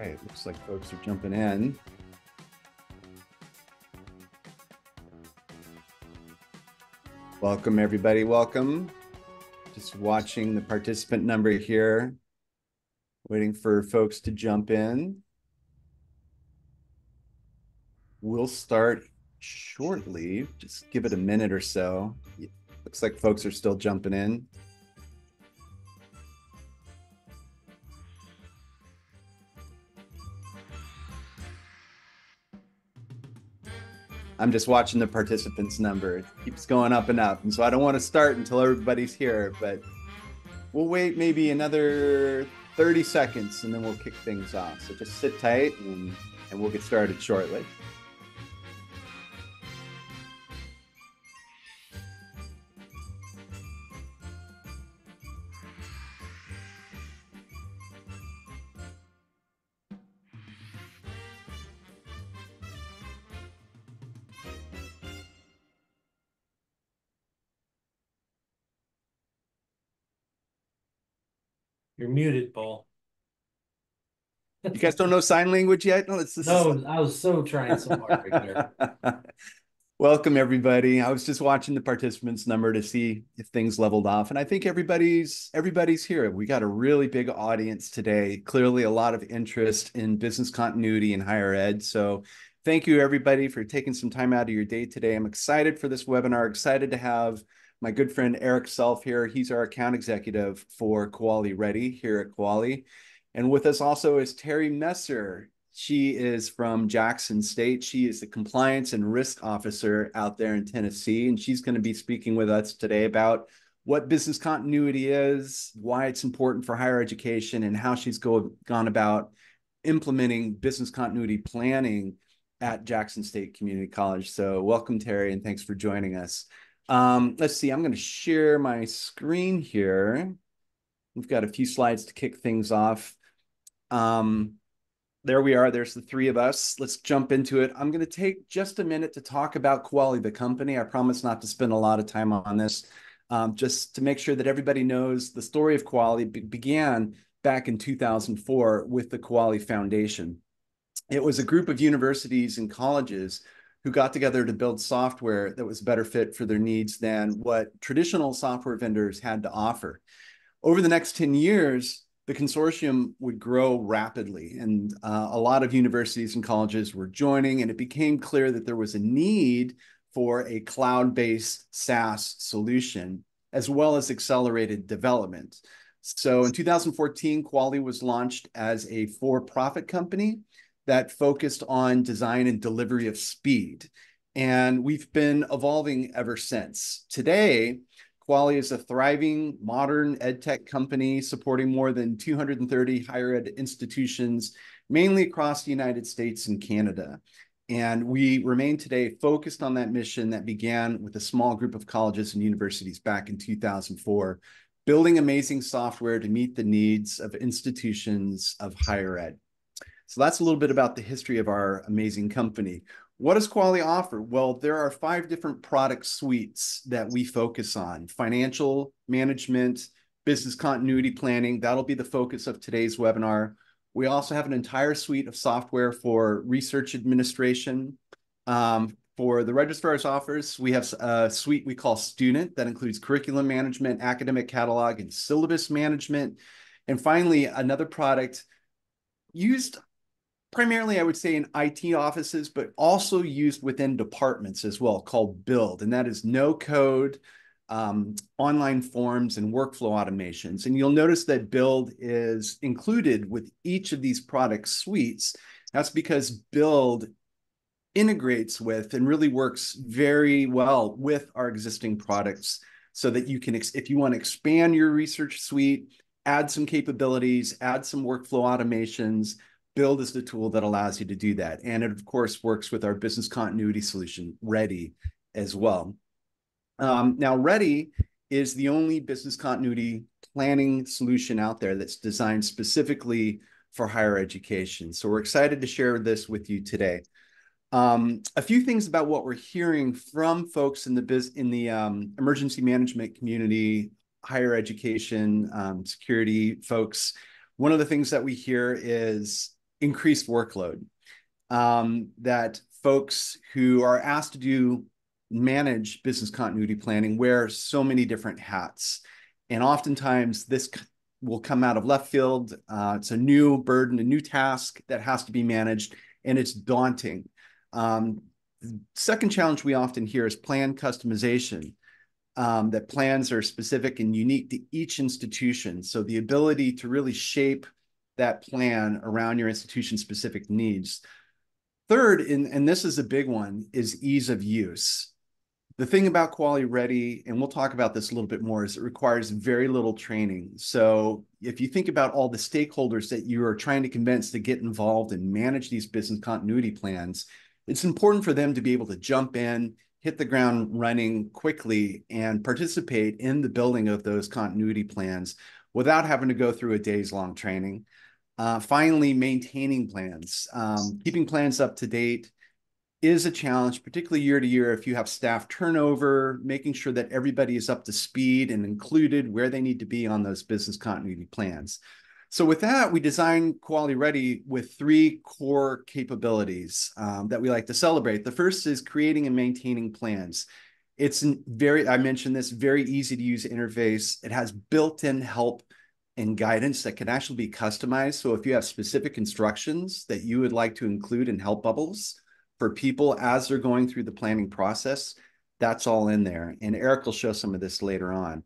Okay, it looks like folks are jumping in. Welcome, everybody. Welcome. Just watching the participant number here, waiting for folks to jump in. We'll start shortly. Just give it a minute or so. Looks like folks are still jumping in. I'm just watching the participants number. It keeps going up and up. And so I don't want to start until everybody's here, but we'll wait maybe another 30 seconds and then we'll kick things off. So just sit tight and we'll get started shortly. You're muted, Paul. You guys don't know sign language yet? No, No, I was so trying so hard right there. Welcome, everybody. I was just watching the participants number to see if things leveled off, and I think everybody's here. We got a really big audience today. Clearly, a lot of interest in business continuity in higher ed. So, thank you, everybody, for taking some time out of your day today. I'm excited for this webinar. Excited to have my good friend Eric Self here. He's our account executive for Kuali Ready here at Kuali. And with us also is Terri Messer. She is from Jackson State. She is the compliance and risk officer out there in Tennessee. And she's going to be speaking with us today about what business continuity is, why it's important for higher education, and how she's gone about implementing business continuity planning at Jackson State Community College. So welcome, Terri, and thanks for joining us. Let's see, I'm going to share my screen here. We've got a few slides to kick things off. There we are. There's the three of us. Let's jump into it. I'm going to take just a minute to talk about Kuali, the company. I promise not to spend a lot of time on this, just to make sure that everybody knows the story of Kuali began back in 2004 with the Kuali Foundation. It was a group of universities and colleges who got together to build software that was better fit for their needs than what traditional software vendors had to offer. Over the next 10 years, the consortium would grow rapidly, and a lot of universities and colleges were joining, and it became clear that there was a need for a cloud-based SaaS solution, as well as accelerated development. So in 2014, Kuali was launched as a for-profit company that focused on design and delivery of speed. And we've been evolving ever since. Today, Kuali is a thriving, modern edtech company supporting more than 230 higher ed institutions, mainly across the United States and Canada. And we remain today focused on that mission that began with a small group of colleges and universities back in 2004, building amazing software to meet the needs of institutions of higher ed. So that's a little bit about the history of our amazing company. What does Kuali offer? Well, there are 5 different product suites that we focus on: financial management, business continuity planning. That'll be the focus of today's webinar. We also have an entire suite of software for research administration. For the registrar's office, we have a suite we call Student that includes curriculum management, academic catalog, and syllabus management. And finally, another product used primarily, I would say, in IT offices, but also used within departments as well, called Build. And that is no code, online forms, and workflow automations. And you'll notice that Build is included with each of these product suites. That's because Build integrates with and really works very well with our existing products, so that you can, if you want to expand your research suite, add some capabilities, add some workflow automations, Build is the tool that allows you to do that. And it, of course, works with our business continuity solution, Ready, as well. Now, Ready is the only business continuity planning solution out there that's designed specifically for higher education. So we're excited to share this with you today. A few things about what we're hearing from folks in the emergency management community, higher education, security folks. One of the things that we hear is increased workload. That folks who are asked to manage business continuity planning wear so many different hats. And oftentimes this will come out of left field. It's a new burden, a new task that has to be managed, and it's daunting. The second challenge we often hear is plan customization. That plans are specific and unique to each institution. So the ability to really shape that plan around your institution's specific needs. Third, and this is a big one, is ease of use. The thing about Kuali Ready, and we'll talk about this a little bit more, is it requires very little training. So if you think about all the stakeholders that you are trying to convince to get involved and manage these business continuity plans, it's important for them to be able to jump in, hit the ground running quickly, and participate in the building of those continuity plans without having to go through a days-long training. Finally, maintaining plans. Keeping plans up to date is a challenge, particularly year to year if you have staff turnover, making sure that everybody is up to speed and included where they need to be on those business continuity plans. So with that, we designed Kuali Ready with three core capabilities that we like to celebrate. The first is creating and maintaining plans. It's I mentioned this, very easy to use interface. It has built-in help and guidance that can actually be customized. So if you have specific instructions that you would like to include in help bubbles for people as they're going through the planning process, that's all in there. And Eric will show some of this later on.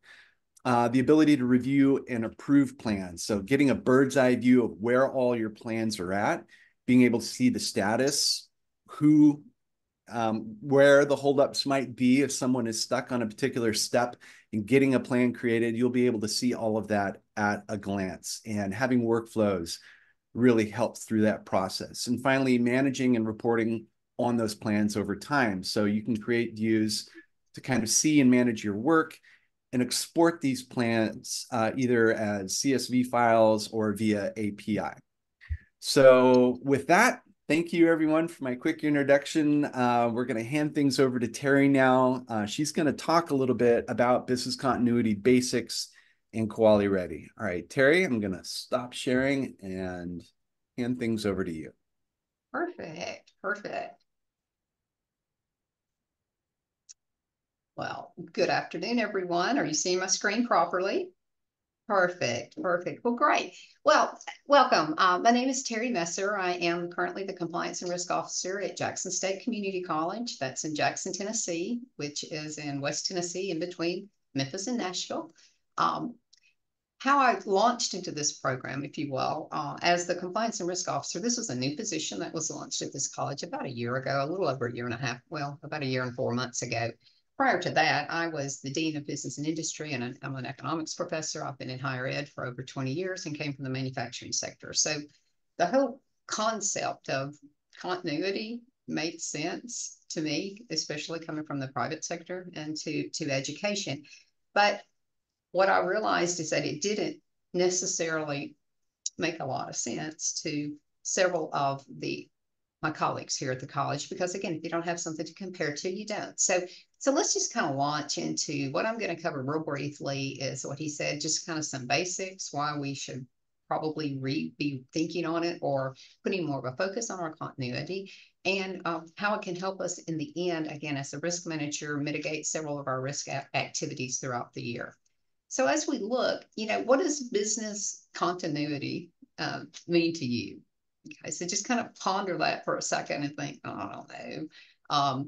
The ability to review and approve plans. So getting a bird's eye view of where all your plans are at, being able to see the status, where the holdups might be if someone is stuck on a particular step, and getting a plan created, you'll be able to see all of that at a glance. And having workflows really helps through that process. And finally, managing and reporting on those plans over time. So you can create views to kind of see and manage your work and export these plans either as CSV files or via API. So with that, thank you everyone for my quick introduction. We're going to hand things over to Terri now. She's going to talk a little bit about business continuity basics and Kuali Ready. All right, Terri, I'm going to stop sharing and hand things over to you. Perfect, perfect. Well, good afternoon, everyone. Are you seeing my screen properly? Perfect, perfect. Well, great. Well, welcome. My name is Terri Messer. I am currently the Compliance and Risk Officer at Jackson State Community College. That's in Jackson, Tennessee, which is in West Tennessee, in between Memphis and Nashville. How I launched into this program, if you will, as the Compliance and Risk Officer. This was a new position that was launched at this college about a year ago, a little over a year and a half, well, about a year and 4 months ago. Prior to that, I was the Dean of Business and Industry, and I'm an economics professor. I've been in higher ed for over 20 years and came from the manufacturing sector. So the whole concept of continuity made sense to me, especially coming from the private sector and to education. But what I realized is that it didn't necessarily make a lot of sense to several of my colleagues here at the college, because again, if you don't have something to compare to, you don't. So let's just kind of launch into what I'm going to cover real briefly is what he said, just kind of some basics, why we should probably be thinking on it or putting more of a focus on our continuity, and how it can help us in the end, again, as a risk manager, mitigate several of our risk activities throughout the year. So as we look, what does business continuity mean to you? Okay, so just kind of ponder that for a second and think, oh, I don't know.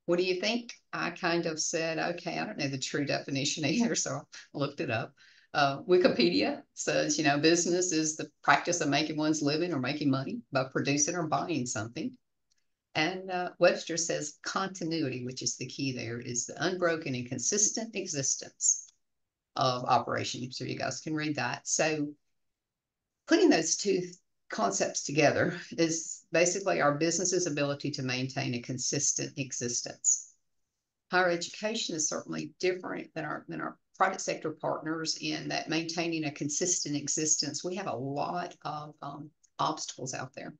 What do you think? I kind of said, okay, I don't know the true definition either, so I looked it up. Wikipedia says, business is the practice of making one's living or making money by producing or buying something. And Webster says continuity, which is the key there, is the unbroken and consistent existence of operation. So you guys can read that. So putting those two concepts together is basically our business's ability to maintain a consistent existence. Higher education is certainly different than our private sector partners in that maintaining a consistent existence. We have a lot of obstacles out there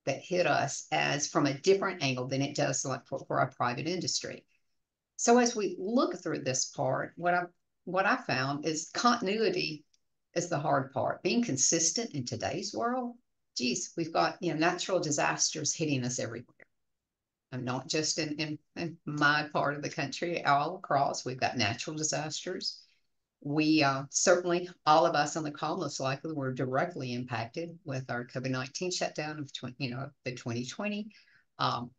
that hit us as from a different angle than it does like for our private industry. So as we look through this part, what I found is continuity is the hard part. Being consistent in today's world geez, we've got, natural disasters hitting us everywhere. And not just in my part of the country, all across, we've got natural disasters. We certainly, all of us on the call, most likely were directly impacted with our COVID-19 shutdown of the 2020. All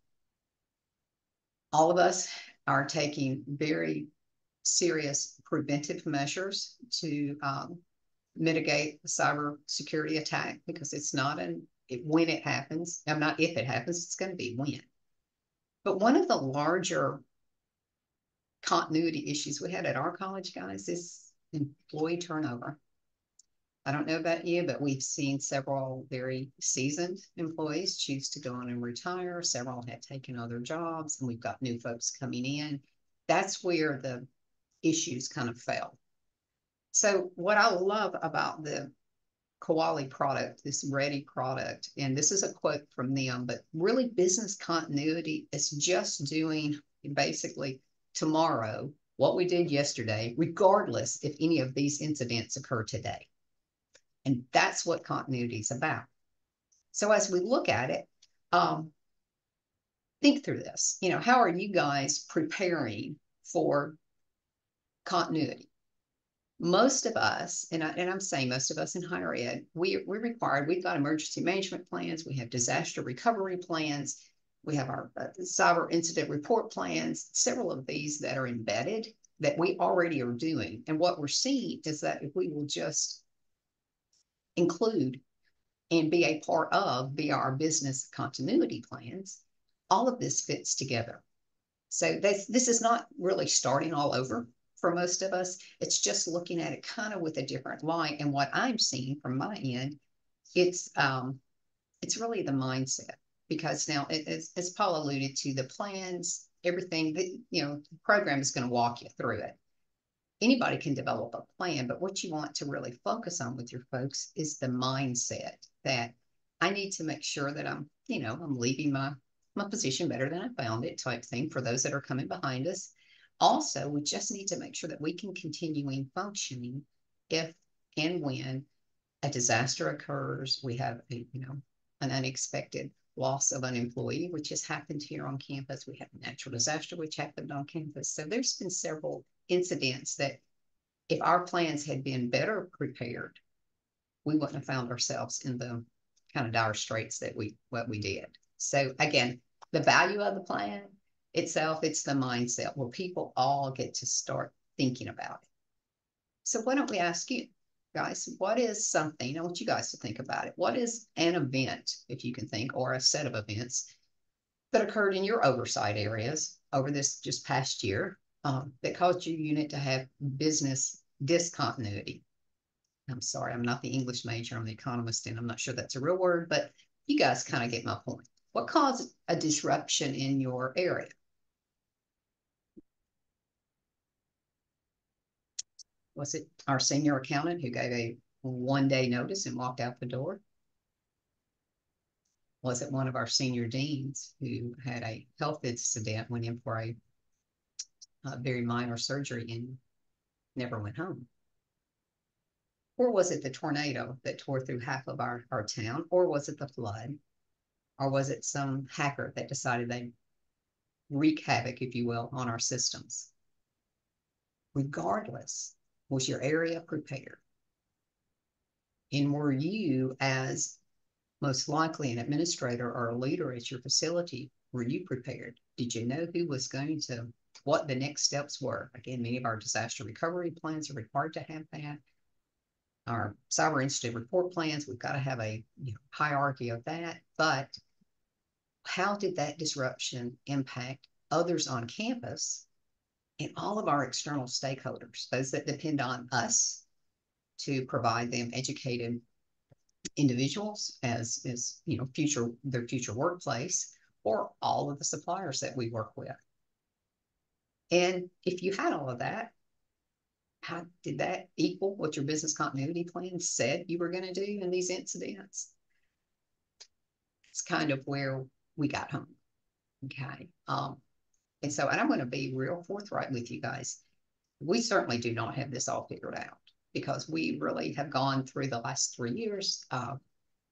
of us are taking very serious preventive measures to mitigate the cyber security attack, because it's not when it happens. Not if it happens, it's going to be when. But one of the larger continuity issues we had at our college, guys, is employee turnover. I don't know about you, but we've seen several very seasoned employees choose to go on and retire. Several have taken other jobs, and we've got new folks coming in. That's where the issues kind of fell. So what I love about the Kuali product, this Ready product, and this is a quote from them, but really business continuity is just doing basically tomorrow what we did yesterday, regardless if any of these incidents occur today. And that's what continuity is about. So as we look at it, think through this. How are you guys preparing for continuity? Most of us, and I'm saying most of us in higher ed, we're required, we've got emergency management plans, we have disaster recovery plans, we have our cyber incident report plans, several of these that are embedded that we already are doing. And what we're seeing is that if we will just include and be a part of via our business continuity plans, all of this fits together. So this is not really starting all over for most of us. It's just looking at it kind of with a different light. And what I'm seeing from my end, it's really the mindset, because now, as Paul alluded to, the plans, everything, the program is going to walk you through it. Anybody can develop a plan, but what you want to really focus on with your folks is the mindset that I need to make sure that I'm leaving my position better than I found it, type thing, for those that are coming behind us. Also, we just need to make sure that we can continue functioning if and when a disaster occurs. We have an unexpected loss of an employee, which has happened here on campus. We have a natural disaster, which happened on campus. So there's been several incidents that if our plans had been better prepared, we wouldn't have found ourselves in the kind of dire straits that we did. So again, the value of the plan itself, it's the mindset where people all get to start thinking about it. So why don't we ask you guys, what is something, I want you guys to think about it. What is an event, if you can think, or a set of events that occurred in your oversight areas over this just past year that caused your unit to have business discontinuity? I'm sorry, I'm not the English major, I'm the economist, and I'm not sure that's a real word, but you guys kind of get my point. What caused a disruption in your area? Was it our senior accountant who gave a one-day notice and walked out the door? Was it one of our senior deans who had a health incident, went in for a very minor surgery and never went home? Or was it the tornado that tore through half of our town? Or was it the flood? Or was it some hacker that decided they'd wreak havoc, if you will, on our systems? Regardless, was your area prepared? And were you, as most likely an administrator or a leader at your facility, were you prepared? Did you know who was going to, what the next steps were? Again, many of our disaster recovery plans are required to have that. Our cyber incident report plans, we've got to have a hierarchy of that. But how did that disruption impact others on campus and all of our external stakeholders, those that depend on us to provide them educated individuals as their future workplace, or all of the suppliers that we work with? And if you had all of that, how did that equal what your business continuity plan said you were going to do in these incidents? It's kind of where we got home. Okay. And I'm going to be real forthright with you guys. We certainly do not have this all figured out, because we really have gone through the last 3 years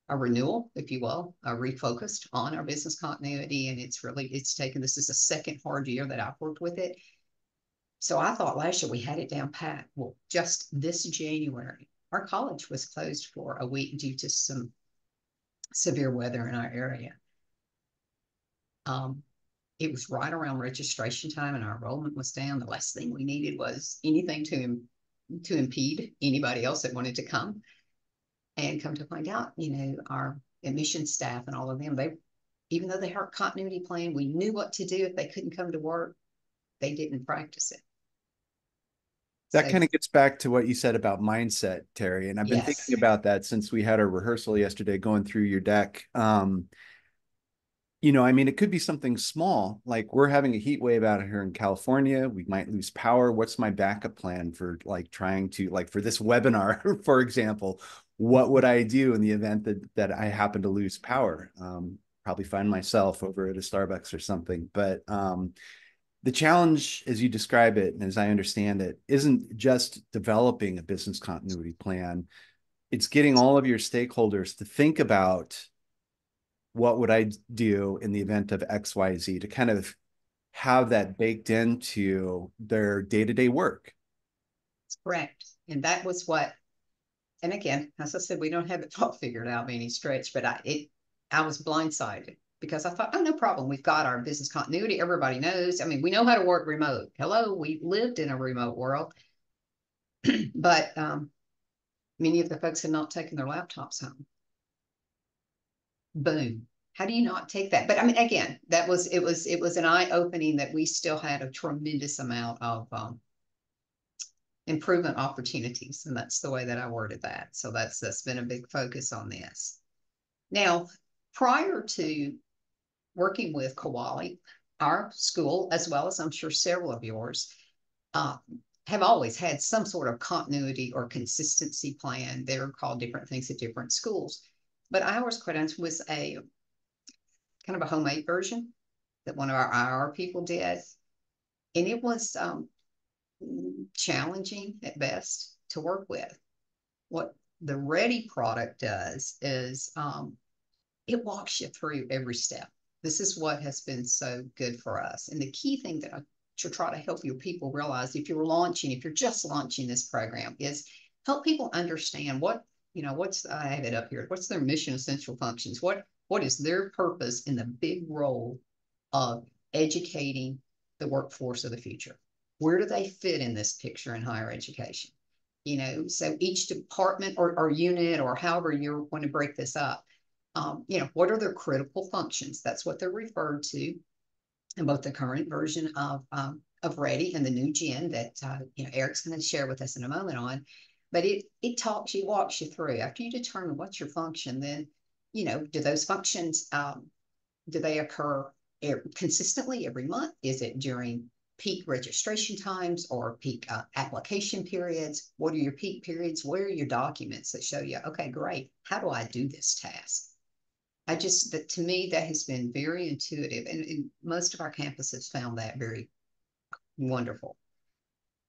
a renewal, if you will, refocused on our business continuity. And it's taken, this is the second hard year that I've worked with it. So I thought last year we had it down pat. Well, just this January, our college was closed for a week due to some severe weather in our area. It was right around registration time and our enrollment was down. The last thing we needed was anything to impede anybody else that wanted to come. And come to find out, our admissions staff and all of them, even though they had continuity plan, we knew what to do if they couldn't come to work. They didn't practice it. That So, kind of gets back to what you said about mindset, Terry. And I've been yes, thinking about that since we had our rehearsal yesterday, going through your deck. I mean, it could be something small, like we're having a heat wave out here in California. We might lose power. What's my backup plan for trying to, for this webinar, for example? What would I do in the event that I happen to lose power? Probably find myself over at a Starbucks or something. But the challenge, as you describe it, and as I understand it, isn't just developing a business continuity plan. It's getting all of your stakeholders to think about what would I do in the event of XYZ, to kind of have that baked into their day-to-day work. that's correct. And that was and again, as I said, we don't have it all figured out by any stretch, but I was blindsided because I thought, oh, no problem. We've got our business continuity. Everybody knows. I mean, we know how to work remote. Hello, we lived in a remote world, but many of the folks had not taken their laptops home. Boom. How do you not take that? But I mean, again, it was an eye opening that we still had a tremendous amount of improvement opportunities, and that's the way that I worded that. So that's been a big focus on this. Now, prior to working with Kuali, our school, as well as I'm sure several of yours, have always had some sort of continuity or consistency plan. They're called different things at different schools. But ours, quite honestly, was a kind of a homemade version that one of our IR people did. And it was challenging at best to work with. What the Ready product does is it walks you through every step. This is what has been so good for us. And the key thing that I should try to help your people realize if you're just launching this program, is help people understand I have it up here. What's their mission, essential functions? What is their purpose in the big role of educating the workforce of the future? Where do they fit in this picture in higher education? So each department or unit, or however you want to break this up, what are their critical functions? That's what they're referred to in both the current version of Ready and the new gen that Eric's going to share with us in a moment on. But it walks you through. After you determine what's your function, then do those functions do they occur consistently every month? Is it during peak registration times or peak application periods? What are your peak periods? Where are your documents that show you, okay, great, how do I do this task? To me, that has been very intuitive, and most of our campuses found that very wonderful.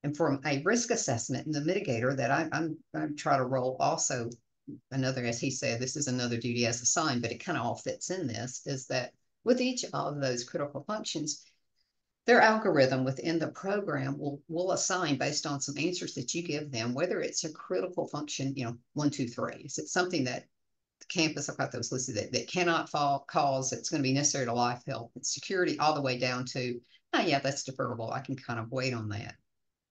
And from a risk assessment and the mitigator that I'm trying to roll also, another, as he said, this is another duty as assigned, but it kind of all fits in this, is that with each of those critical functions, their algorithm within the program will assign based on some answers that you give them, whether it's a critical function, 1, 2, 3. Is it something that the campus, I've got those listed, that cannot cause, it's going to be necessary to life, health, and security, all the way down to, oh yeah, that's deferrable. I can kind of wait on that.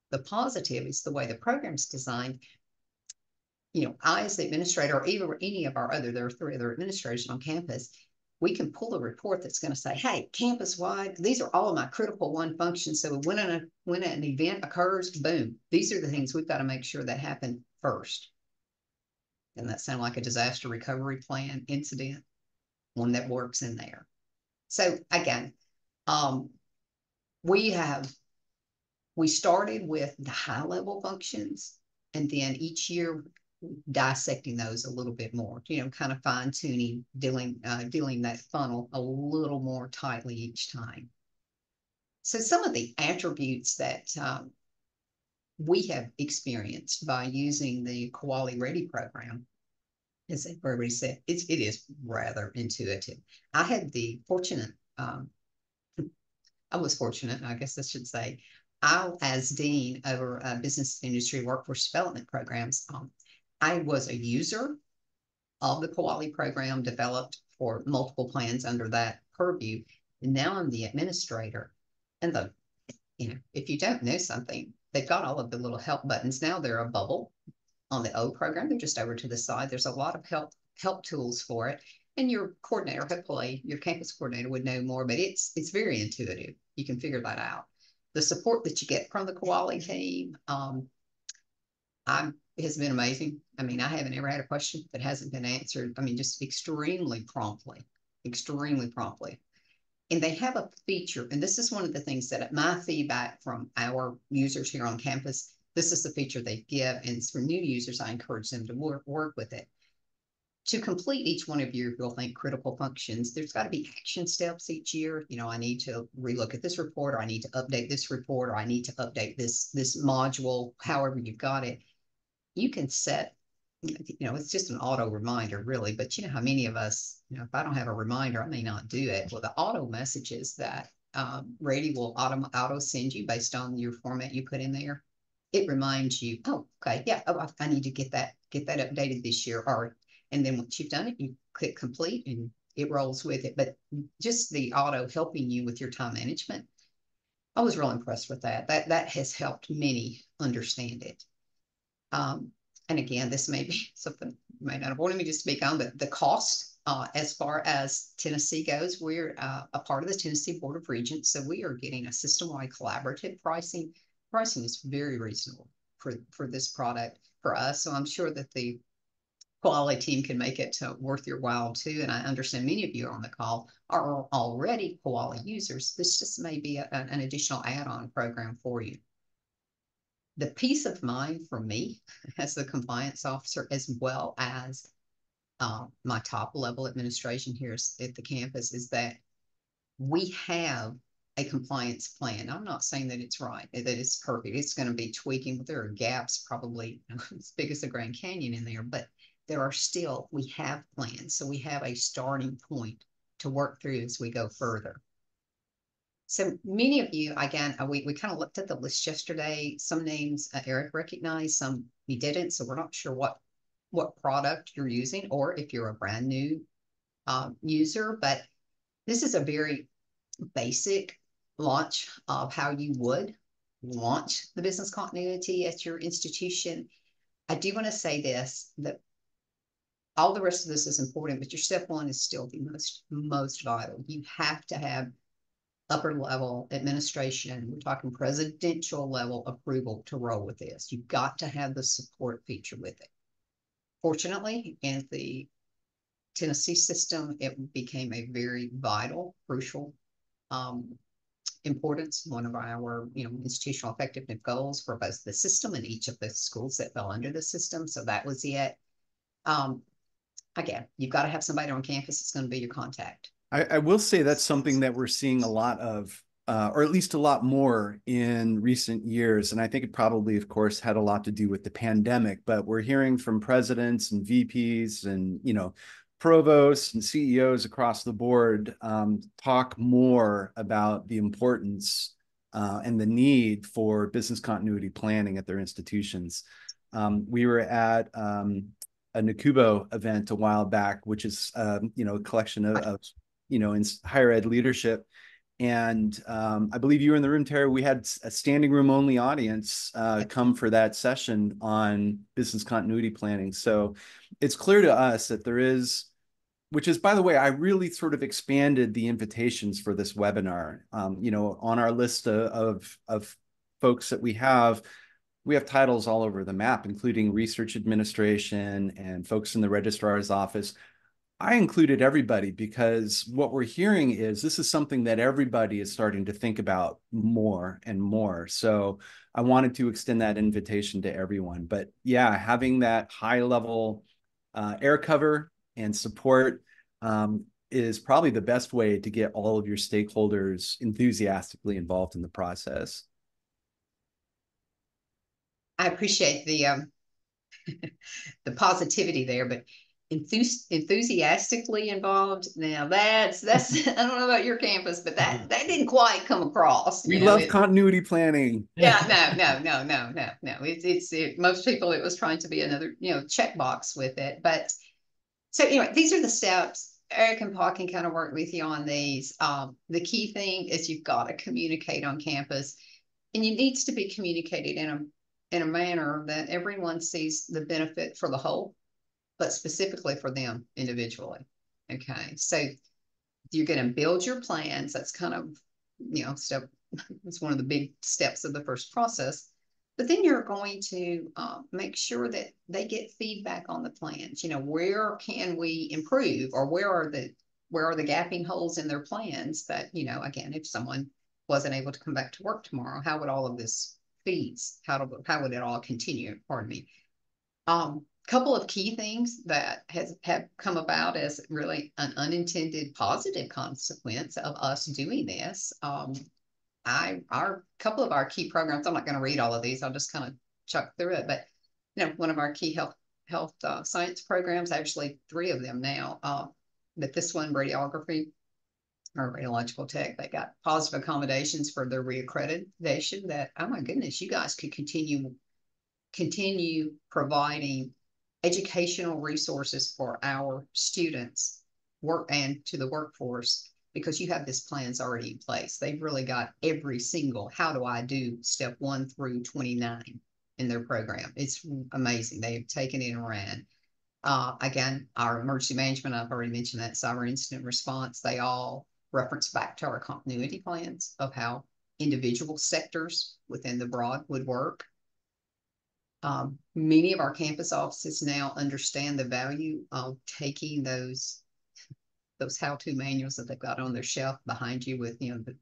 The positive is the way the program's designed. I, as the administrator, or even any of there are 3 other administrators on campus, we can pull a report that's going to say, hey, campus-wide, these are all of my critical 1 functions. So when an event occurs, boom, these are the things we've got to make sure that happen first. And that sounds like a disaster recovery plan incident, one that works in there. So again, we started with the high level functions, and then each year dissecting those a little bit more, kind of fine tuning, dealing that funnel a little more tightly each time. So some of the attributes that we have experienced by using the Kuali Ready program as everybody said, it is rather intuitive. I had the fortunate, I was fortunate, I guess I should say, I, as Dean over Business Industry Workforce Development Programs, I was a user of the Kuali program developed for multiple plans under that purview. And now I'm the administrator. And if you don't know something, they've got all of the little help buttons. Now they're a bubble on the O program. They're just over to the side. There's a lot of help tools for it. And your coordinator, hopefully your campus coordinator would know more, but it's very intuitive. You can figure that out. The support that you get from the Kuali team, has been amazing. I mean, I haven't ever had a question that hasn't been answered. I mean, just extremely promptly, extremely promptly. And they have a feature, and this is one of the things that my feedback from our users here on campus, this is the feature they give, and for new users, I encourage them to work with it. To complete each one of your, you'll think, critical functions, there's got to be action steps each year. I need to relook at this report, or I need to update this report, or I need to update this module, however you've got it. You can set, it's just an auto reminder really, but you know how many of us, if I don't have a reminder, I may not do it. Well, the auto messages that Rady will auto send you based on your format you put in there, it reminds you, oh, okay, yeah, oh, I need to get that updated this year. And then once you've done it, you click complete and it rolls with it. But just the auto helping you with your time management, I was real impressed with that. That has helped many understand it. And again, this may be something you may not have wanted me to speak on, but the cost, as far as Tennessee goes, we're a part of the Tennessee Board of Regents, so we are getting a system-wide collaborative pricing. Pricing is very reasonable for this product for us, so I'm sure that the Kuali team can make it worth your while too. And I understand many of you on the call are already Kuali users. This just may be an additional add-on program for you. The peace of mind for me as the compliance officer, as well as my top level administration here at the campus, is that we have a compliance plan. I'm not saying that it's right, that it's perfect. It's going to be tweaking, but there are gaps probably as big as the Grand Canyon in there, but we have plans. So we have a starting point to work through as we go further. So many of you, again, we kind of looked at the list yesterday. Some names Eric recognized, some he didn't. So we're not sure what product you're using, or if you're a brand new user. But this is a very basic launch of how you would launch the business continuity at your institution. I do want to say this, that all the rest of this is important, but your step one is still the most vital. You have to have upper level administration. We're talking presidential level approval to roll with this. You've got to have the support feature with it. Fortunately, in the Tennessee system, it became a very vital, crucial importance. One of our, institutional effectiveness goals for both the system and each of the schools that fell under the system. So that was it. Again, you've got to have somebody on campus that's going to be your contact. I will say that's something that we're seeing a lot of, or at least a lot more in recent years. And I think it probably, of course, had a lot to do with the pandemic, but we're hearing from presidents and VPs and, provosts and CEOs across the board talk more about the importance and the need for business continuity planning at their institutions. We were at a Nakubo event a while back, which is, a collection of in higher ed leadership. And I believe you were in the room, Terry. We had a standing room only audience come for that session on business continuity planning. So it's clear to us that there is, which is, by the way, I really sort of expanded the invitations for this webinar. On our list of folks that we have titles all over the map, including research administration and folks in the registrar's office. I included everybody because what we're hearing is this is something that everybody is starting to think about more and more. So I wanted to extend that invitation to everyone. But yeah, having that high level air cover and support is probably the best way to get all of your stakeholders enthusiastically involved in the process. I appreciate the positivity there, but enthusiastically involved. Now that's I don't know about your campus, but that didn't quite come across. We love continuity planning. Yeah, no. Most people, it was trying to be another, checkbox with it. But so anyway, these are the steps. Eric and Paul can kind of work with you on these. The key thing is you've got to communicate on campus, and it needs to be communicated in a manner that everyone sees the benefit for the whole, but specifically for them individually. Okay, so you're going to build your plans. That's kind of, step. It's one of the big steps of the first process. But then you're going to make sure that they get feedback on the plans. Where can we improve, or where are the gapping holes in their plans that, again, if someone wasn't able to come back to work tomorrow, how would all of this feeds? How would it all continue? Pardon me. Couple of key things that have come about as really an unintended positive consequence of us doing this. Our couple of our key programs, I'm not going to read all of these, I'll just kind of chuck through it, but one of our key health science programs, actually 3 of them now, but this one, radiography or radiological tech, they got positive accommodations for their reaccreditation that, oh my goodness, you guys could continue providing educational resources for our students and to the workforce, because you have this plans already in place. They've really got every single how do I do step 1 through 29 in their program. It's amazing. They've taken it and ran. Again, our emergency management, I've already mentioned that, cyber incident response, they all reference back to our continuity plans of how individual sectors within the broad would work. Many of our campus offices now understand the value of taking those how-to manuals that they've got on their shelf behind you with, the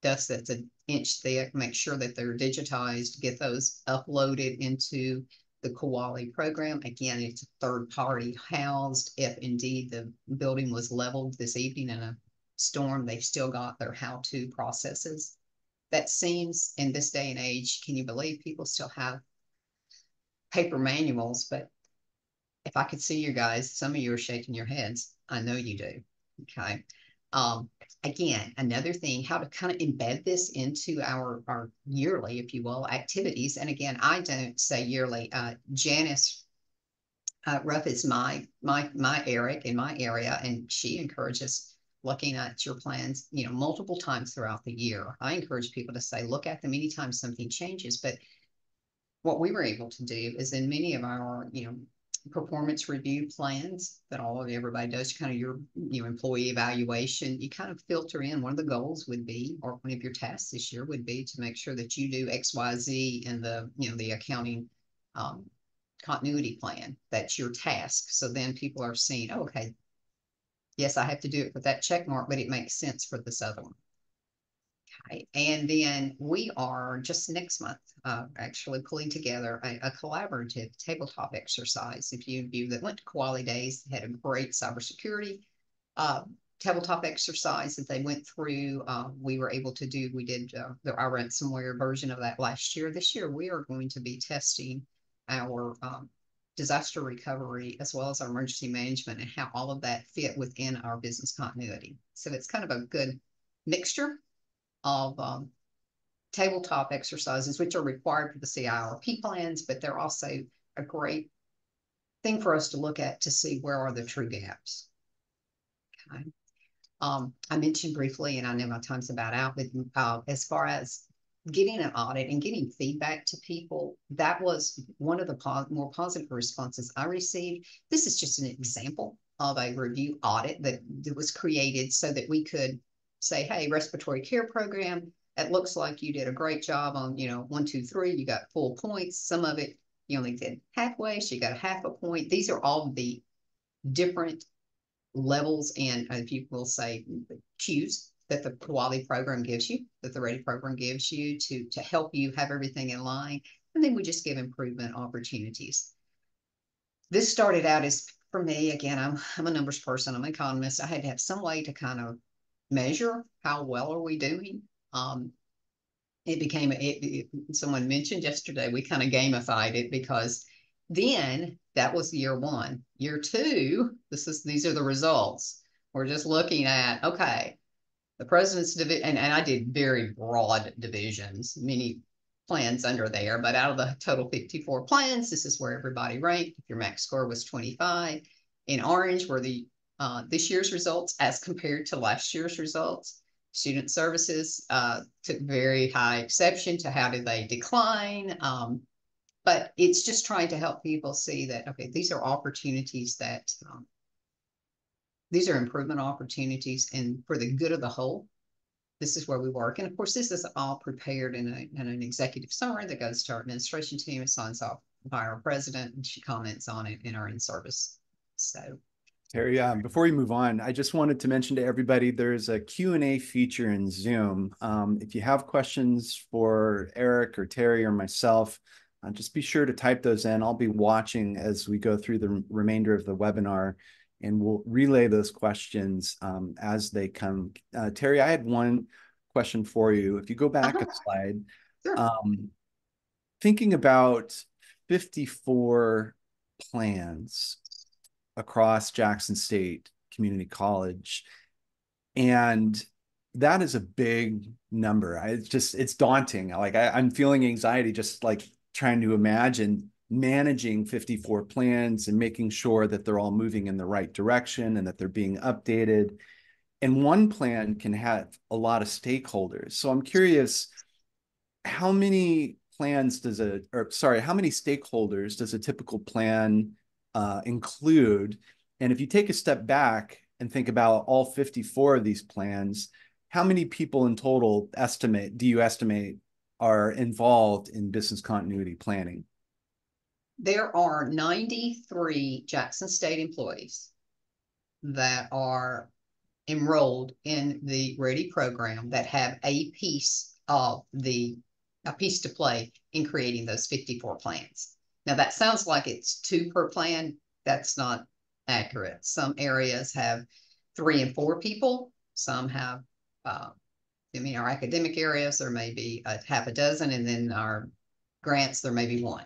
dust that's an inch thick, make sure that they're digitized, get those uploaded into the Kuali program. Again, it's a third party housed. If indeed the building was leveled this evening in a storm, they've still got their how-to processes. That seems, in this day and age, can you believe people still have paper manuals? But if I could see you guys, some of you are shaking your heads. I know you do. Okay. Again, another thing, how to kind of embed this into our yearly, if you will, activities. And again, I don't say yearly. Janice Ruff is my Eric in my area, and she encourages looking at your plans, multiple times throughout the year. I encourage people to say, look at them anytime something changes. But what we were able to do is in many of our, performance review plans that everybody does, kind of your employee evaluation, you kind of filter in. One of the goals would be, or one of your tasks this year would be, to make sure that you do XYZ in the accounting continuity plan. That's your task. So then people are seeing, oh, okay, yes, I have to do it with that check mark, but it makes sense for this other one. Okay. And then we are just next month actually pulling together a collaborative tabletop exercise. If you that went to Kuali Days, had a great cybersecurity tabletop exercise that they went through. We were able to do, we did the our ransomware version of that last year. This year, we are going to be testing our disaster recovery as well as our emergency management and how all of that fit within our business continuity. So it's kind of a good mixture of tabletop exercises, which are required for the CIRP plans, but they're also a great thing for us to look at to see where are the true gaps. Okay. I mentioned briefly, and I know my time's about out, but as far as getting an audit and getting feedback to people, that was one of the more positive responses I received. This is just an example of a review audit that was created so that we could say, hey, respiratory care program, it looks like you did a great job on, 1, 2, 3, you got full points. Some of it you only did halfway, so you got half a point. These are all the different levels and, if you will say, cues that the Kuali program gives you, that the Ready program gives you to help you have everything in line. And then we just give improvement opportunities. This started out as, for me, again, I'm a numbers person, I'm an economist. I had to have some way to kind of measure how well are we doing. It became, someone mentioned yesterday, we kind of gamified it because Then that was year one. Year two, these are the results. We're just looking at, okay, the president's division, and I did very broad divisions, many plans under there, but out of the total 54 plans, this is where everybody ranked. If your max score was 25, in orange were the this year's results as compared to last year's results. Student services took very high exception to how did they decline. But it's just trying to help people see that, okay, these are opportunities that these are improvement opportunities, and for the good of the whole, this is where we work. And of course, this is all prepared in an executive summary that goes to our administration team. It signs off by our president, and she comments on it in our in-service. So, Terri, before we move on, I just wanted to mention to everybody there's a Q&A feature in Zoom. If you have questions for Eric or Terri or myself, just be sure to type those in. I'll be watching as we go through the remainder of the webinar, and we'll relay those questions as they come. Terri, I had one question for you. If you go back a slide, sure. Thinking about 54 plans across Jackson State Community College, and that is a big number. It's daunting. Like I'm feeling anxiety just like trying to imagine managing 54 plans and making sure that they're all moving in the right direction and that they're being updated. And one plan can have a lot of stakeholders. So I'm curious, how many how many stakeholders does a typical plan include? And if you take a step back and think about all 54 of these plans, how many people in total do you estimate are involved in business continuity planning? There are 93 Jackson State employees that are enrolled in the READY program that have a piece to play in creating those 54 plans. Now that sounds like it's 2 per plan. That's not accurate. Some areas have 3 and 4 people. Some have, our academic areas, there may be a half a dozen, and then our grants, there may be 1.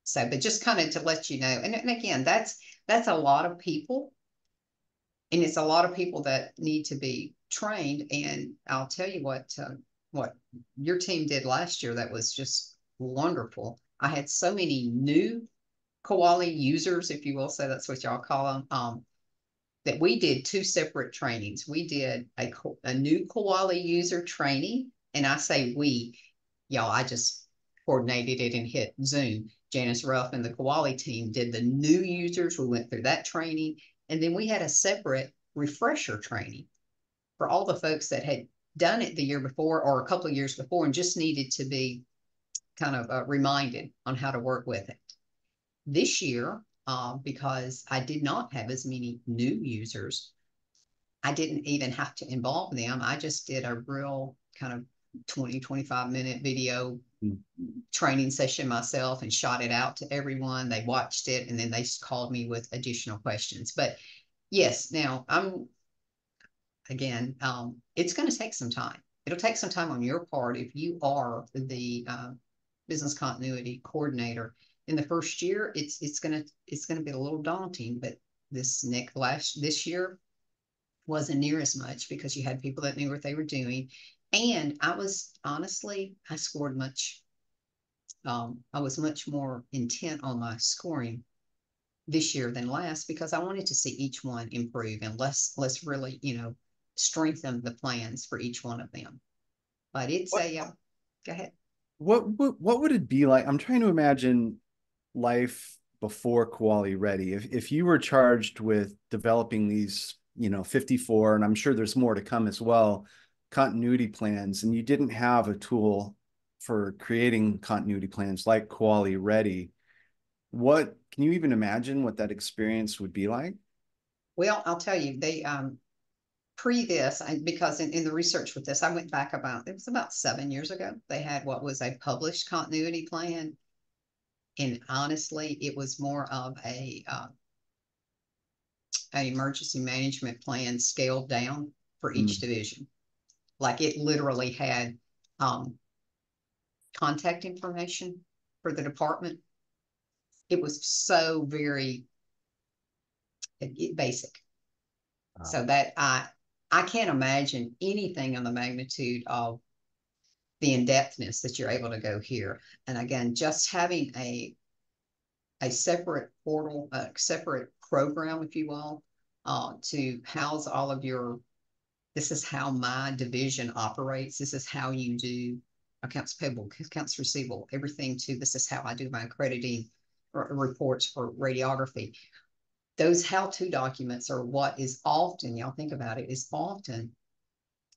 So, but just kind of to let you know, and again, that's a lot of people, and it's a lot of people that need to be trained. And I'll tell you what your team did last year that was just wonderful. I had so many new Kuali users, if you will, so that's what y'all call them, that we did 2 separate trainings. We did a new Kuali user training, and I say we, y'all, I just coordinated it and hit Zoom. Janice Ruff and the Kuali team did the new users. We went through that training, and then we had a separate refresher training for all the folks that had done it the year before or a couple of years before and just needed to be kind of reminded on how to work with it. This year, because I did not have as many new users, I didn't even have to involve them. I just did a real kind of 25-minute video training session myself and shot it out to everyone. They watched it, and then they called me with additional questions. But yes, now it's going to take some time. It'll take some time on your part if you are the business continuity coordinator. In the first year, it's gonna be a little daunting, but this year wasn't near as much because you had people that knew what they were doing. And I was honestly, I was much more intent on my scoring this year than last because I wanted to see each one improve, and let's really, strengthen the plans for each one of them. But it's go ahead. What would it be like? I'm trying to imagine life before Kuali Ready. If you were charged with developing these, 54, and I'm sure there's more to come as well, continuity plans, and you didn't have a tool for creating continuity plans like Kuali Ready, what can you even imagine what that experience would be like? Well, I'll tell you, they because in the research with this, I went back it was about 7 years ago. They had what was a published continuity plan. And honestly, it was more of an emergency management plan scaled down for each division. Like it literally had contact information for the department. it was so very basic. So that I can't imagine anything on the magnitude of the in-depthness that you're able to go here. And again, just having a separate portal, a separate program, if you will, to house all of your, this is how my division operates. This is how you do accounts payable, accounts receivable, everything to, this is how I do my accrediting reports for radiography. Those how-to documents are what is often, y'all think about it, is often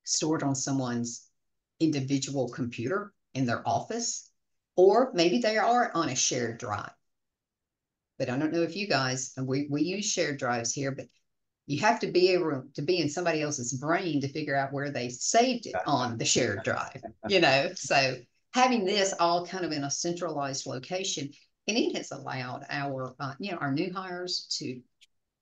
stored on someone's individual computer in their office, or maybe they are on a shared drive. But I don't know if you guys, and we use shared drives here, but you have to be able to be in somebody else's brain to figure out where they saved it on the shared drive, you know? So having this all kind of in a centralized location, and it has allowed our, our new hires to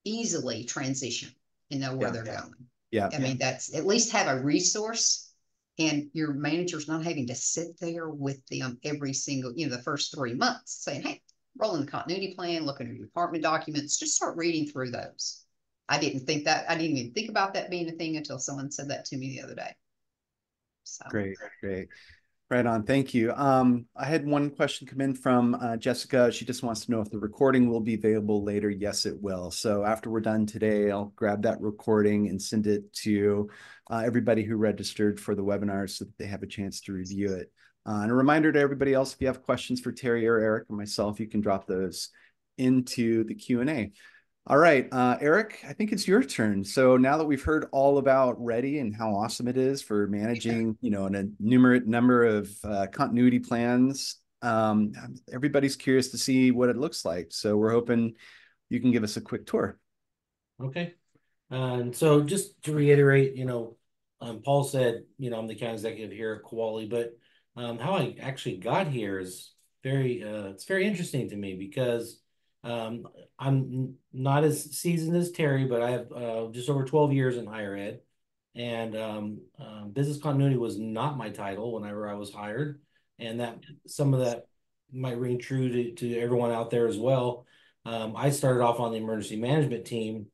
easily transition and know where they're going. Yeah. I mean, that's at least have a resource, and your manager's not having to sit there with them every single, the first 3 months saying, hey, rolling the continuity plan, looking at your department documents, just start reading through those. I didn't even think about that being a thing until someone said that to me the other day. So Great. Right on. Thank you. I had one question come in from Jessica. She just wants to know if the recording will be available later. Yes, it will. So after we're done today, I'll grab that recording and send it to everybody who registered for the webinar so that they have a chance to review it. And a reminder to everybody else, if you have questions for Terri or Eric or myself, you can drop those into the Q&A. All right, Eric, I think it's your turn. So now that we've heard all about Ready and how awesome it is for managing, a numerate number of continuity plans, everybody's curious to see what it looks like. So we're hoping you can give us a quick tour. Okay. And so just to reiterate, Paul said, I'm the account executive here at Kuali, but how I actually got here is it's very interesting to me because I'm not as seasoned as Terri, but I have just over 12 years in higher ed. And business continuity was not my title whenever I was hired. And that some of that might ring true to everyone out there as well. I started off on the emergency management team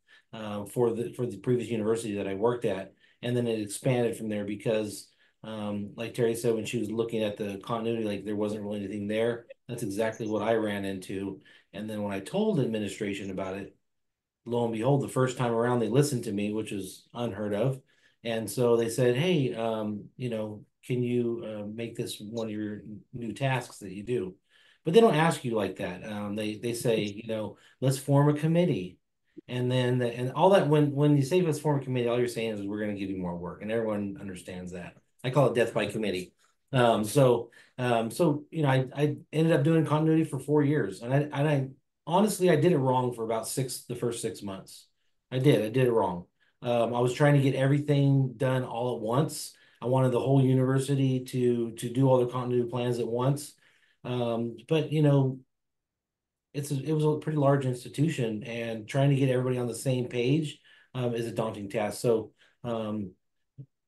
for the previous university that I worked at. And then it expanded from there because like Terri said, when she was looking at the continuity, like there wasn't really anything there. That's exactly what I ran into. And then when I told administration about it, lo and behold, the first time around, they listened to me, which is unheard of. And so they said, hey, can you make this one of your new tasks that you do? But they don't ask you like that. They say, let's form a committee. And then and all that, when you say let's form a committee, all you're saying is we're going to give you more work. And everyone understands that. I call it death by committee. So I ended up doing continuity for 4 years. And I honestly, I did it wrong for about the first 6 months. I did it wrong. I was trying to get everything done all at once. I wanted the whole university to do all the continuity plans at once. But it was a pretty large institution, and trying to get everybody on the same page is a daunting task. So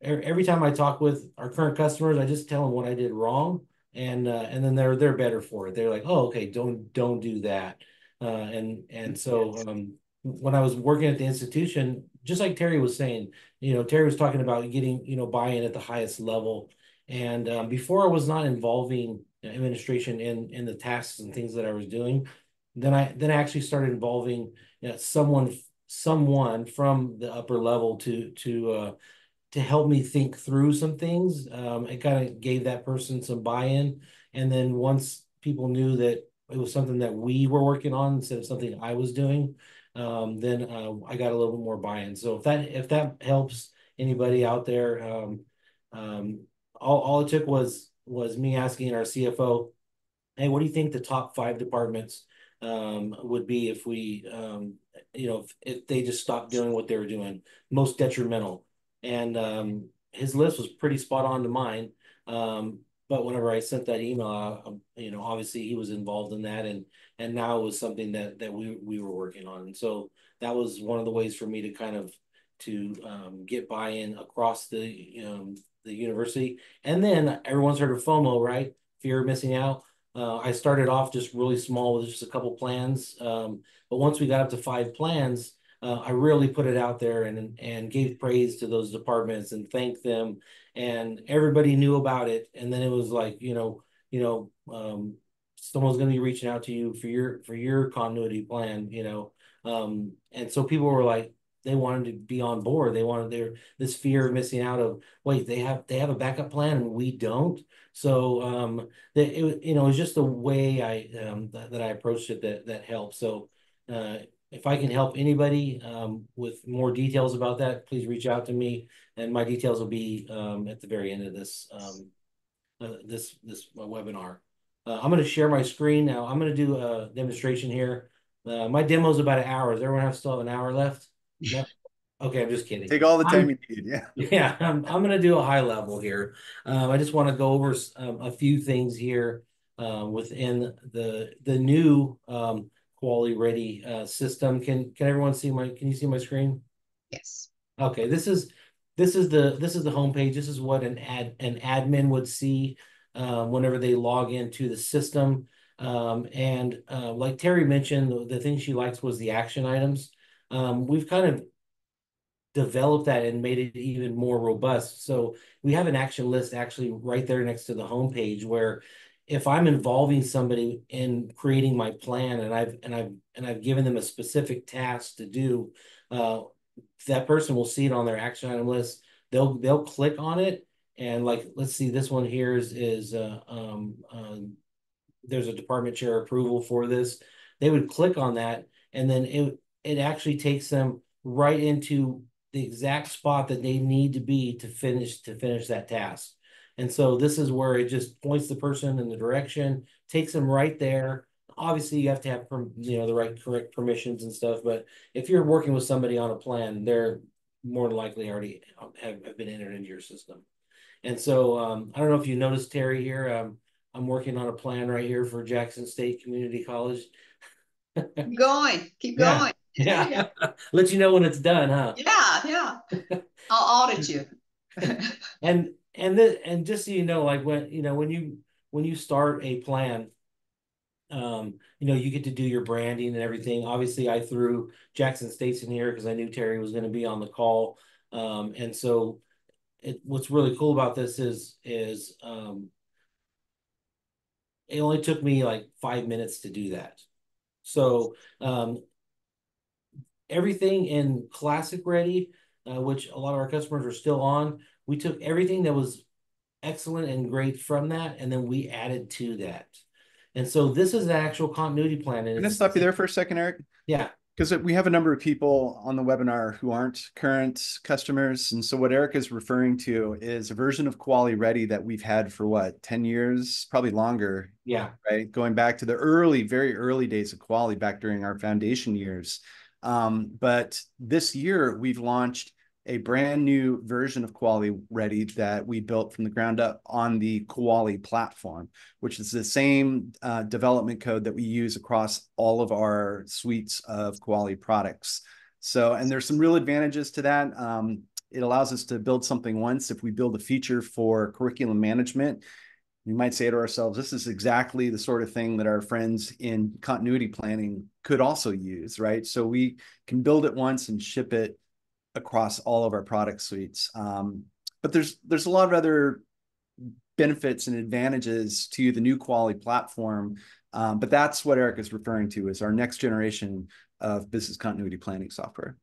every time I talk with our current customers, I just tell them what I did wrong, and then they're better for it. They're like, oh, okay, don't do that. So when I was working at the institution, just like Terri was saying, Terri was talking about getting buy-in at the highest level, and before I was not involving administration in the tasks and things that I was doing. Then I actually started involving someone from the upper level to help me think through some things. It kind of gave that person some buy-in. And then once people knew that it was something that we were working on instead of something I was doing, then I got a little bit more buy-in. So if that helps anybody out there, all it took was me asking our CFO, hey, what do you think the top 5 departments would be if we, if they just stopped doing what they were doing, most detrimental? And his list was pretty spot on to mine. But whenever I sent that email out, obviously he was involved in that, and now it was something that we were working on. And so that was one of the ways for me to kind of get buy-in across the university. And then everyone's heard of FOMO, right? Fear of missing out. I started off just really small with just a couple plans. But once we got up to 5 plans, I really put it out there and gave praise to those departments and thanked them, and everybody knew about it. And then it was like, someone's going to be reaching out to you for your continuity plan, and so people were like, they wanted to be on board. They wanted this fear of missing out of, wait, they have a backup plan and we don't. So it was just the way that I approached it that helped. So if I can help anybody with more details about that, please reach out to me, and my details will be at the very end of this webinar. I'm going to share my screen now. I'm going to do a demonstration here. My demo is about an hour. Does everyone still have an hour left? No. Okay, I'm just kidding. Take all the time you need. Yeah. Yeah, I'm going to do a high level here. I just want to go over a few things here within the new Kuali Ready system. Can everyone see can you see my screen? Yes. Okay, this is the homepage. This is what an admin would see whenever they log into the system. And like Terry mentioned, the thing she likes was the action items. We've kind of developed that and made it even more robust. So we have an action list actually right there next to the homepage, where if I'm involving somebody in creating my plan, and I've given them a specific task to do, that person will see it on their action item list. They'll click on it, and like, let's see, this one here is there's a department chair approval for this. They would click on that, and then it actually takes them right into the exact spot that they need to be to finish that task. And so this is where it just points the person in the direction, takes them right there. Obviously, you have to have the correct permissions and stuff. But if you're working with somebody on a plan, they're more than likely already have been entered into your system. And so I don't know if you noticed, Terry, here. I'm working on a plan right here for Jackson State Community College. Keep going. Keep Yeah. going. Yeah. Let you know when it's done, huh? Yeah, yeah. I'll audit you. And just so you know, like when you start a plan, you get to do your branding and everything. Obviously, I threw Jackson State's in here because I knew Terry was going to be on the call. And so what's really cool about this is it only took me like 5 minutes to do that. So everything in Classic Ready, which a lot of our customers are still on, we took everything that was excellent and great from that, and then we added to that. And so this is the actual continuity plan. And Can I stop you there for a second, Eric? Yeah. Because we have a number of people on the webinar who aren't current customers. And so what Eric is referring to is a version of Kuali Ready that we've had for what, 10 years, probably longer. Yeah. Right. Going back to the very early days of Kuali, back during our foundation years. But this year we've launched a brand new version of Kuali Ready that we built from the ground up on the Kuali platform, which is the same development code that we use across all of our suites of Kuali products. So, and there's some real advantages to that. It allows us to build something once. If we build a feature for curriculum management, we might say to ourselves, this is exactly the sort of thing that our friends in continuity planning could also use, right? So we can build it once and ship it across all of our product suites. But there's a lot of other benefits and advantages to the new Kuali platform. But that's what Eric is referring to as our next generation of business continuity planning software.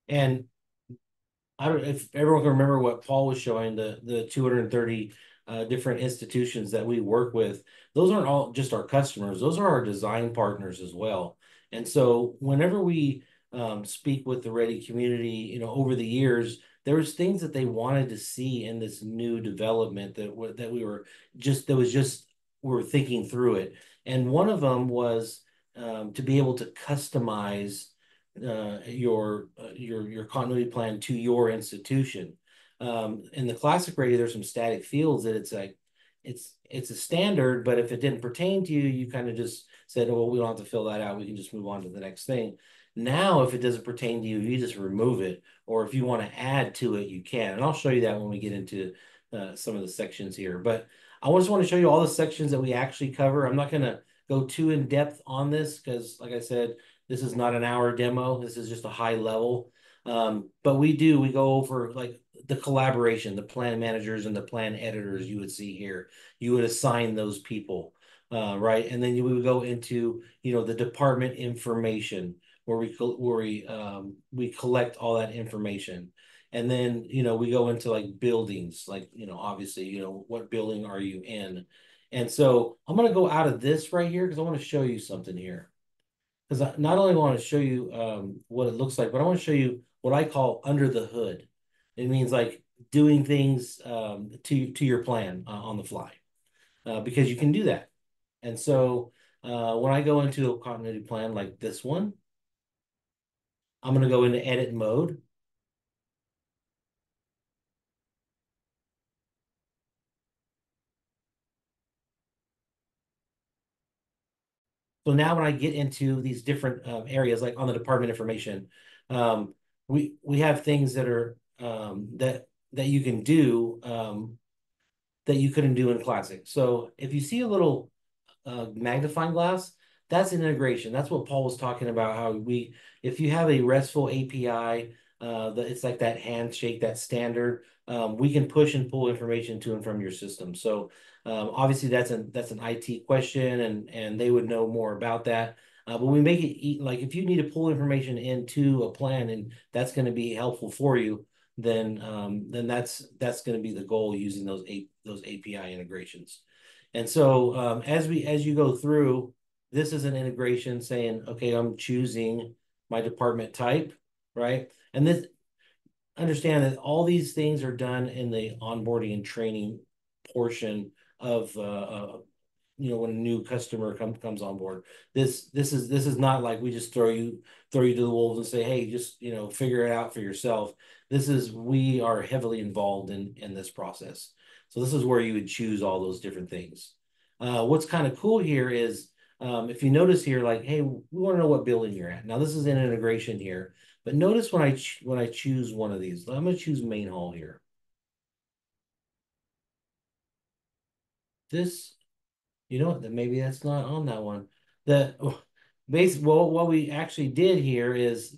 And I don't know if everyone can remember what Paul was showing, the 230 different institutions that we work with. Those aren't all just our customers. Those are our design partners as well. And so whenever we speak with the Ready community, over the years, there was things that they wanted to see in this new development that we were thinking through it. And one of them was to be able to customize your continuity plan to your institution. In the Classic Ready, there's some static fields that it's a standard, but if it didn't pertain to you, you kind of just said, oh, well, we don't have to fill that out. We can just move on to the next thing. Now, if it doesn't pertain to you, you just remove it. Or if you want to add to it, you can. And I'll show you that when we get into some of the sections here. But I just want to show you all the sections that we actually cover. I'm not going to go too in depth on this because, like I said, this is not an hour demo. This is just a high level. But we go over like the collaboration, the plan managers and the plan editors you would see here. You would assign those people, right? And then we would go into, the department information where we collect all that information. And then, we go into like buildings, like, obviously, what building are you in? And so I'm going to go out of this right here because I want to show you something here. Because I not only want to show you what it looks like, but I want to show you what I call under the hood. It means like doing things to your plan on the fly because you can do that. And so when I go into a continuity plan like this one, I'm going to go into edit mode. So now when I get into these different areas, like on the department information, we have things that are that you can do that you couldn't do in Classic. So if you see a little magnifying glass, that's an integration. That's what Paul was talking about. If you have a RESTful API, it's like that handshake, that standard. We can push and pull information to and from your system. So obviously that's an IT question, and they would know more about that. But we make it like if you need to pull information into a plan, and that's going to be helpful for you, then that's going to be the goal using those API integrations. And so as you go through, this is an integration saying, okay, I'm choosing my department type, right? And this understand that all these things are done in the onboarding and training portion of when a new customer comes on board. This is not like we just throw you to the wolves and say, hey, just figure it out for yourself. We are heavily involved in this process. So this is where you would choose all those different things. What's kind of cool here is if you notice here, like, hey, we want to know what building you're at. Now this is an integration here, but notice when I choose one of these, I'm going to choose main hall here. This You know what? Then maybe that's not on that one. What we actually did here is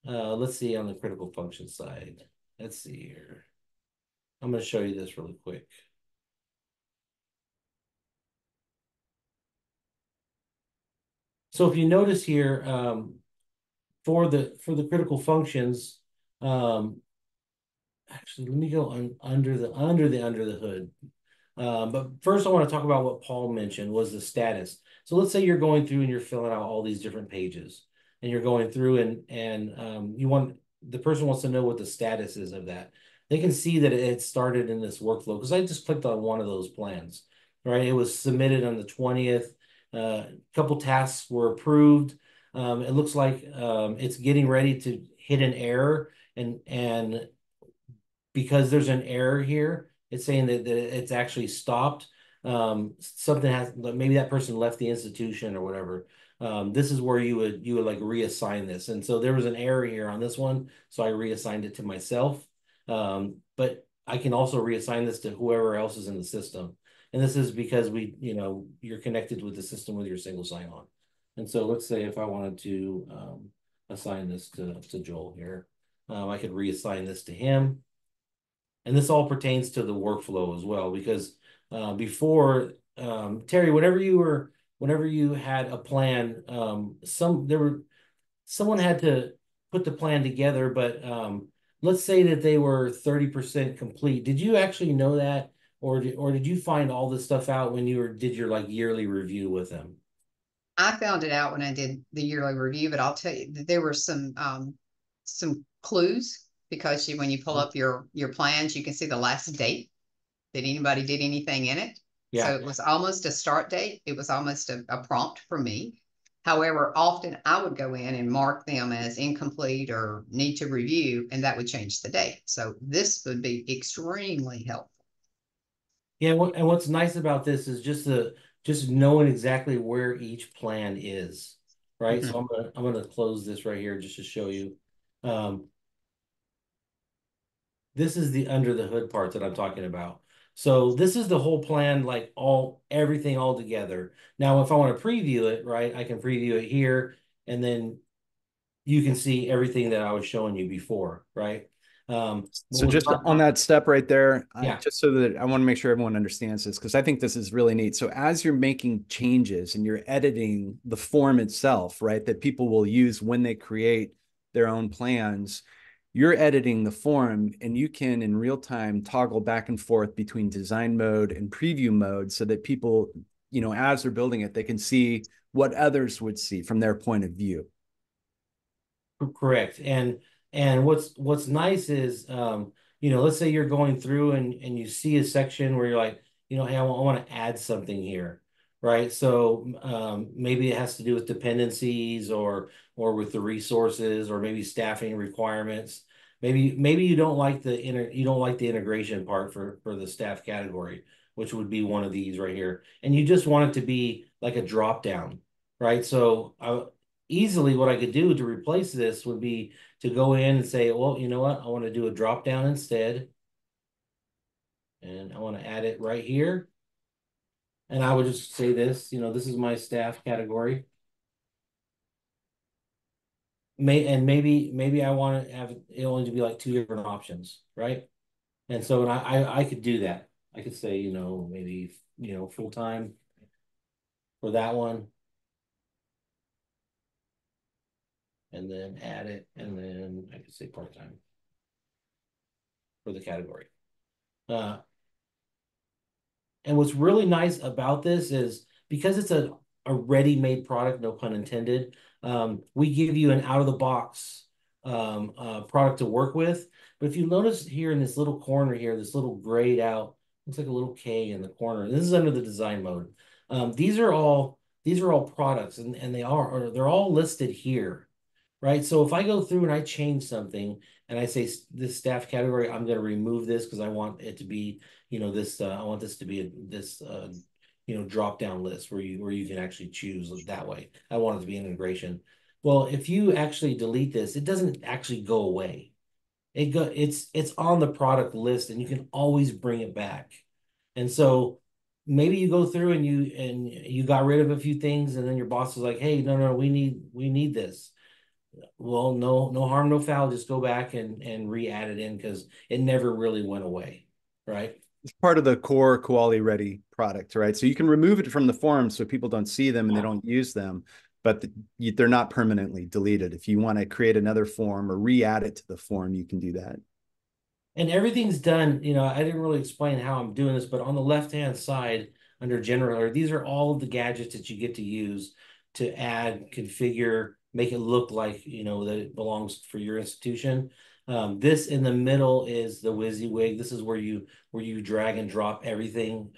let's see on the critical function side. Let's see here. I'm going to show you this really quick. So if you notice here, for the critical functions, actually let me go under the hood. But first I want to talk about what Paul mentioned was the status. So let's say you're going through and you're filling out all these different pages and you're going through and the person wants to know what the status is of that. They can see that it started in this workflow because I just clicked on one of those plans, right? It was submitted on the 20th. A couple tasks were approved. It looks like it's getting ready to hit an error and because there's an error here. It's saying that it's actually stopped. Maybe that person left the institution or whatever. This is where you would like reassign this. And so there was an error here on this one, so I reassigned it to myself. But I can also reassign this to whoever else is in the system. And this is because you're connected with the system with your single sign-on. And so let's say if I wanted to assign this to Joel here, I could reassign this to him. And this all pertains to the workflow as well, because before Terri, whenever you had a plan, someone had to put the plan together, but let's say that they were 30% complete. Did you actually know that, or did you find all this stuff out when did your like yearly review with them? I found it out when I did the yearly review, but I'll tell you that there were some clues because when you pull up your plans, you can see the last date that anybody did anything in it. Yeah. So it was almost a start date. It was almost a prompt for me. However, often I would go in and mark them as incomplete or need to review, and that would change the date. So this would be extremely helpful. Yeah, and what's nice about this is just knowing exactly where each plan is, right? So I'm gonna close this right here just to show you. This is the under the hood part that I'm talking about. So this is the whole plan, like everything all together. Now, if I want to preview it, right, I can preview it here, and then you can see everything that I was showing you before, right? What So was just on that step right there, yeah, just so that I want to make sure everyone understands this, because I think this is really neat. So as you're making changes and you're editing the form itself, right, that people will use when they create their own plans, you're editing the form and you can in real time toggle back and forth between design mode and preview mode so that people, as they're building it, they can see what others would see from their point of view. correct. And what's nice is let's say you're going through and you see a section where you're like, hey, I want to add something here, right? So maybe it has to do with dependencies or with the resources or maybe staffing requirements. Maybe you don't like the integration part for the staff category, which would be one of these right here. And you just want it to be like a drop down, right? So easily what I could do to replace this would be to go in and say, well, you know what? I want to do a drop down instead. And I want to add it right here. And I would just say this, this is my staff category. Maybe I want to have it only to be like two different options, right? And so I could do that. I could say, maybe, full time for that one, and then add it, and then I could say part time for the category. Uh, And what's really nice about this is because it's a ready-made product, no pun intended, we give you an out-of-the-box product to work with. But if you notice here in this little corner here, this little grayed out, looks like a little K in the corner. This is under the design mode. These are all products, and they're all listed here, right? So if I go through and I change something and I say this staff category, I'm going to remove this because I want it to be, this, I want this to be this, drop down list where you can actually choose that way. I want it to be an integration. Well, if you actually delete this, it doesn't actually go away. It's on the product list and you can always bring it back. And so maybe you go through and you got rid of a few things and then your boss is like, hey, no, we need this. Well, no harm, no foul. Just go back and re-add it in because it never really went away, right? It's part of the core Kuali ready product, right? So you can remove it from the form so people don't see them and they don't use them, but they're not permanently deleted. If you want to create another form or re-add it to the form, you can do that. And everything's done. I didn't really explain how I'm doing this, but on the left-hand side under general, these are all of the gadgets that you get to use to add, configure, make it look like, that it belongs for your institution. This in the middle is the WYSIWYG. This is where you drag and drop everything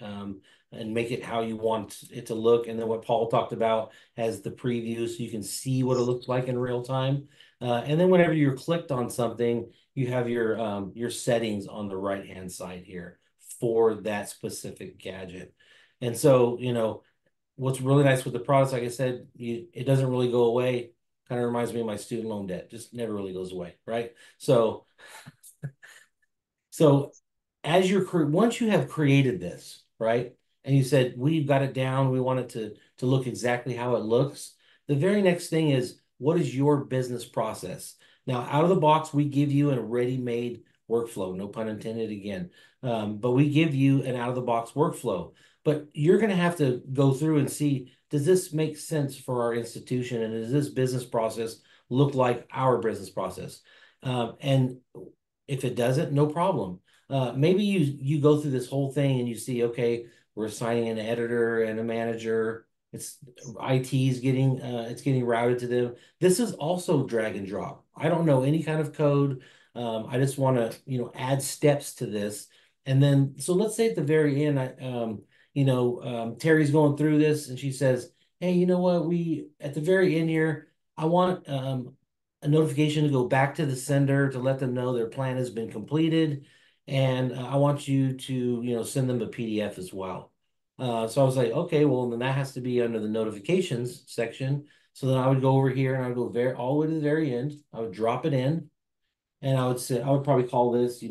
and make it how you want it to look. And then what Paul talked about as the preview, so you can see what it looks like in real time. And then whenever you're clicked on something, you have your settings on the right hand side here for that specific gadget. And so, what's really nice with the products, like I said, it doesn't really go away. Kind of reminds me of my student loan debt, just never really goes away, right? So once you have created this, right, and you said we've got it down, we want it to look exactly how it looks. The very next thing is what is your business process? Now, out of the box, we give you a ready-made workflow, no pun intended again. But we give you an out of the box workflow. But you're going to have to go through and see, does this make sense for our institution? And does this business process look like our business process? And if it doesn't, no problem. Maybe you go through this whole thing and you see, okay, we're assigning an editor and a manager. It's IT's getting routed to them. This is also drag and drop. I don't know any kind of code. I just want to, add steps to this. And then, so let's say at the very end, Terry's going through this and she says, hey, you know what? At the very end here, I want a notification to go back to the sender to let them know their plan has been completed. And I want you to, send them a PDF as well. So I was like, okay, well, then that has to be under the notifications section. So then I would go over here and I would go all the way to the very end. I would drop it in and I would say, I would probably call this,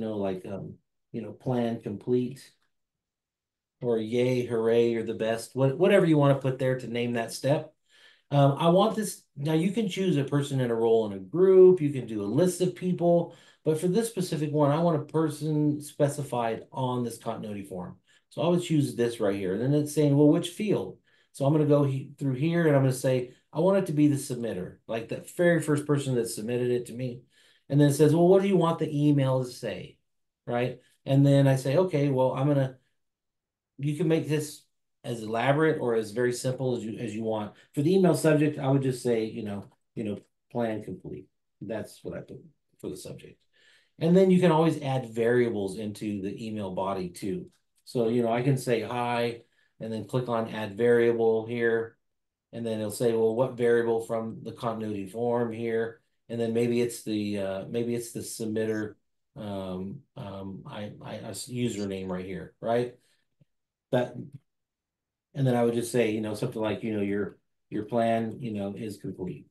plan complete. or yay, hooray, you're the best, whatever you want to put there to name that step. I want this. Now you can choose a person in a role in a group. You can do a list of people. But for this specific one, I want a person specified on this continuity form. So I would choose this right here. And then it's saying, well, which field? So I'm going to go through here and I'm going to say, I want it to be the submitter, like the very first person that submitted it to me. And then it says, well, what do you want the email to say? Right. And then I say, okay, well, you can make this as elaborate or as very simple as you want. For the email subject, I would just say, plan complete. That's what I put for the subject. And then you can always add variables into the email body too. So, I can say hi and then click on add variable here. And then it'll say, well, what variable from the continuity form here? And then maybe it's the submitter username right here, right? That, and then I would just say, something like, your plan, is complete.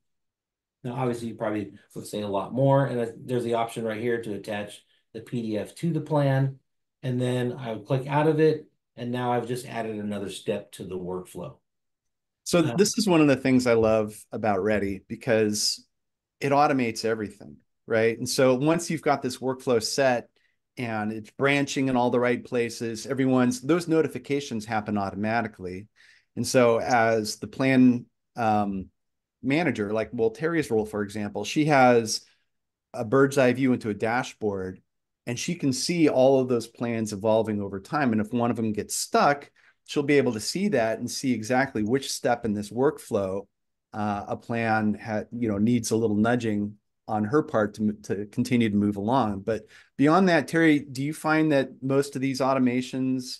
Now, obviously, you probably would say a lot more, and there's the option right here to attach the PDF to the plan, and then I would click out of it, and now I've just added another step to the workflow. So this is one of the things I love about Ready, because it automates everything, right? And so once you've got this workflow set and it's branching in all the right places, those notifications happen automatically. And so as the plan manager, like, well, Terry's role, for example, she has a bird's eye view into a dashboard, and she can see all of those plans evolving over time. And if one of them gets stuck, she'll be able to see that and see exactly which step in this workflow a plan needs a little nudging on her part to continue to move along. But beyond that, Terry, do you find that most of these automations,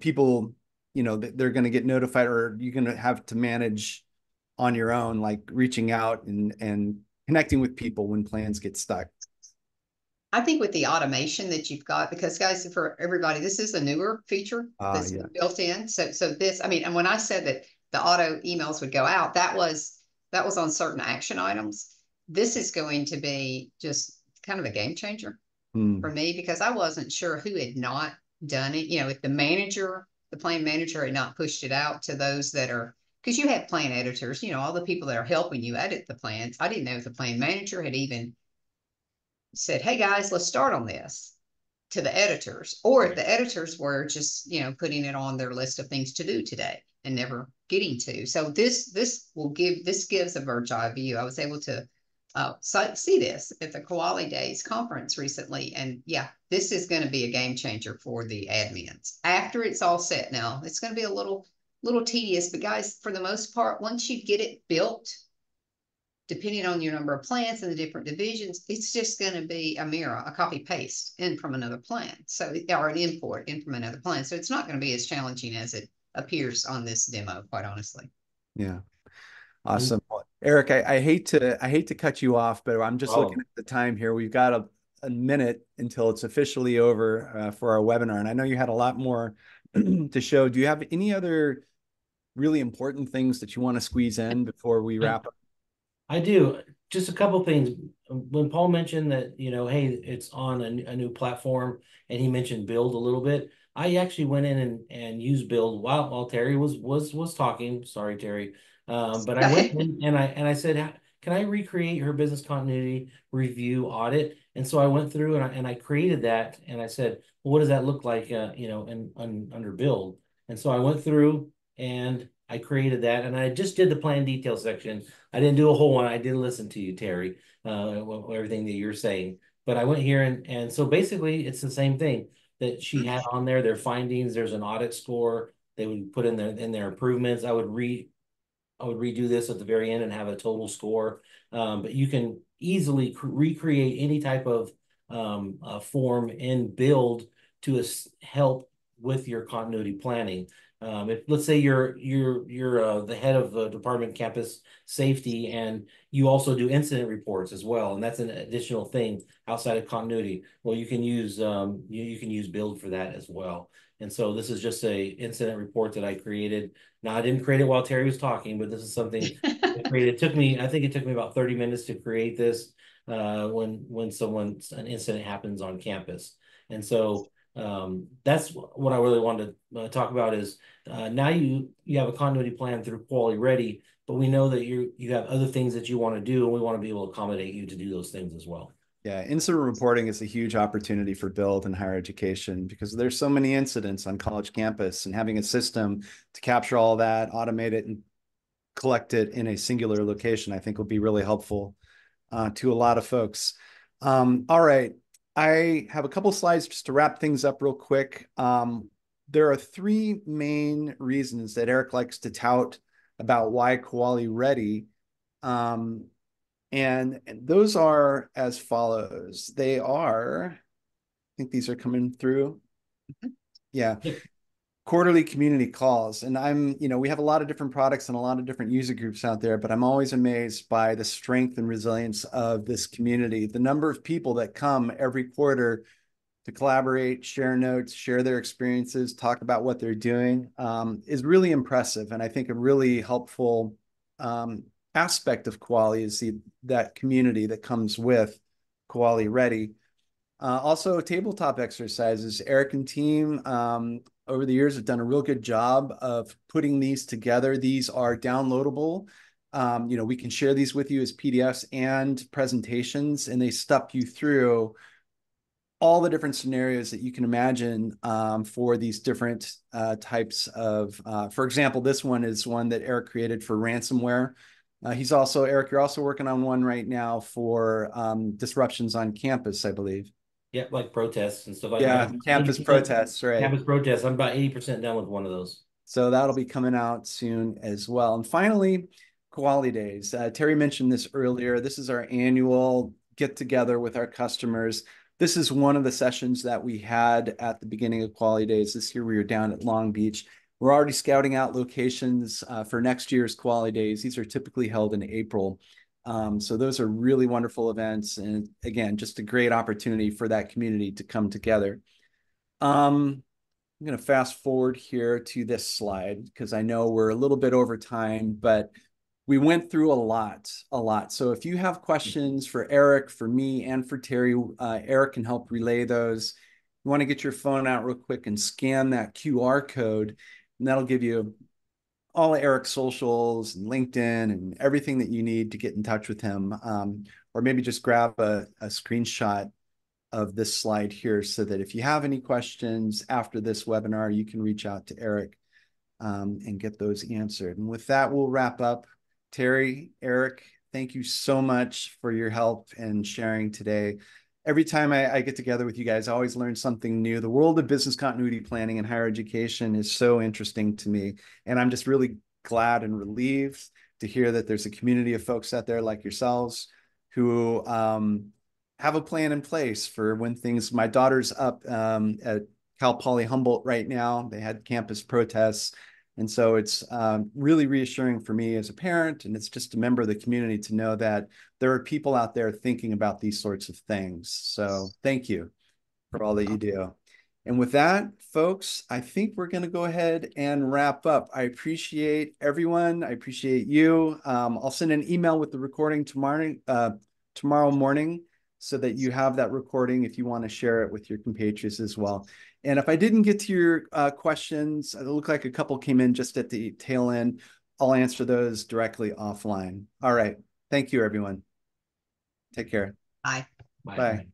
people, they're going to get notified, or you're going to have to manage on your own, like reaching out and connecting with people when plans get stuck? I think with the automation that you've got, because guys, for everybody, this is a newer feature that's Yeah. built in. So this, I mean, and when I said that the auto emails would go out, that was on certain action items. This is going to be just kind of a game changer for me, because I wasn't sure who had not done it. If the plan manager had not pushed it out to those that are, because you have plan editors, all the people that are helping you edit the plans. I didn't know if the plan manager had even said, hey guys, let's start on this to the editors, or if the editors were just, putting it on their list of things to do today and never getting to. So this gives a bird's eye view. I was able to see this at the Kuali Days conference recently. And yeah, this is going to be a game changer for the admins. After it's all set now, it's going to be a little tedious, but guys, for the most part, once you get it built, depending on your number of plans and the different divisions, it's just going to be a mirror, a copy paste in from another plan. So, or an import in from another plan. So it's not going to be as challenging as it appears on this demo, quite honestly. Yeah. Awesome. Well, Eric, I hate to cut you off, but I'm just looking at the time here. We've got a minute until it's officially over for our webinar. And I know you had a lot more to show. Do you have any other really important things that you want to squeeze in before we wrap up? I do. Just a couple things. When Paul mentioned that, hey, it's on a new platform, and he mentioned Build a little bit, I actually went in and used Build while Terry was talking. Sorry, Terry. But I went in and I said, can I recreate her business continuity review audit? And so I went through and I created that, and I said, well, what does that look like, under Build? And so I went through and I created that, and I just did the plan detail section. I didn't do a whole one. I did listen to you, Terry, everything that you're saying. But I went here and so basically it's the same thing that she had on there. Their findings. There's an audit score. They would put in their improvements. I would redo this at the very end and have a total score. But you can easily recreate any type of form in Build to help with your continuity planning. If let's say you're the head of the department campus safety, and you also do incident reports as well, and that's an additional thing outside of continuity. Well, you can use Build for that as well. And so this is just a incident report that I created. Now I didn't create it while Terry was talking, but this is something I created. I think it took me about 30 minutes to create this when an incident happens on campus. And so That's what I really wanted to talk about is now you have a continuity plan through Quality Ready, but we know that you have other things that you want to do, and we want to be able to accommodate you to do those things as well. Yeah, incident reporting is a huge opportunity for build in higher education because there's so many incidents on college campus, and having a system to capture all that, automate it, and collect it in a singular location, I think will be really helpful to a lot of folks. All right, I have a couple slides just to wrap things up real quick. There are three main reasons that Eric likes to tout about why Kuali Ready. And those are as follows. They are, I think these are coming through. Yeah. Quarterly community calls. And we have a lot of different products and a lot of different user groups out there, but I'm always amazed by the strength and resilience of this community. The number of people that come every quarter to collaborate, share notes, share their experiences, talk about what they're doing is really impressive. And I think a really helpful aspect of Kuali is that community that comes with Kuali Ready. Also, tabletop exercises. Eric and team over the years have done a real good job of putting these together. These are downloadable. We can share these with you as PDFs and presentations, and they step you through all the different scenarios that you can imagine for these different types of, for example, this one is one that Eric created for ransomware. Eric, you're also working on one right now for disruptions on campus, I believe. Yeah, like protests and stuff like Yeah, that. campus protests, right? Campus protests. I'm about 80% done with one of those. So that'll be coming out soon as well. And finally, Kuali Days. Terry mentioned this earlier. This is our annual get together with our customers. This is one of the sessions that we had at the beginning of Kuali Days. This year we were down at Long Beach. We're already scouting out locations for next year's Kuali Days. These are typically held in April. So those are really wonderful events. And again, just a great opportunity for that community to come together. I'm going to fast forward here to this slide because I know we're a little bit over time, but we went through a lot. So if you have questions for Eric, for me, and for Terry, Eric can help relay those. You want to get your phone out real quick and scan that QR code, and that'll give you all of Eric's socials and LinkedIn and everything that you need to get in touch with him. Or maybe just grab a screenshot of this slide here so that if you have any questions after this webinar, you can reach out to Eric and get those answered. And with that, we'll wrap up. Terry, Eric, thank you so much for your help and sharing today. Every time I get together with you guys, I always learn something new. The world of business continuity planning in higher education is so interesting to me. And I'm just really glad and relieved to hear that there's a community of folks out there like yourselves who have a plan in place for when my daughter's up at Cal Poly Humboldt right now. They had campus protests. And so it's really reassuring for me as a parent, and it's just a member of the community to know that there are people out there thinking about these sorts of things. So thank you for all that you do. And with that, folks, I think we're going to go ahead and wrap up. I appreciate everyone. I appreciate you. I'll send an email with the recording tomorrow morning so that you have that recording if you want to share it with your compatriots as well. And if I didn't get to your questions, it looked like a couple came in just at the tail end. I'll answer those directly offline. All right. Thank you, everyone. Take care. Bye. Bye. Bye.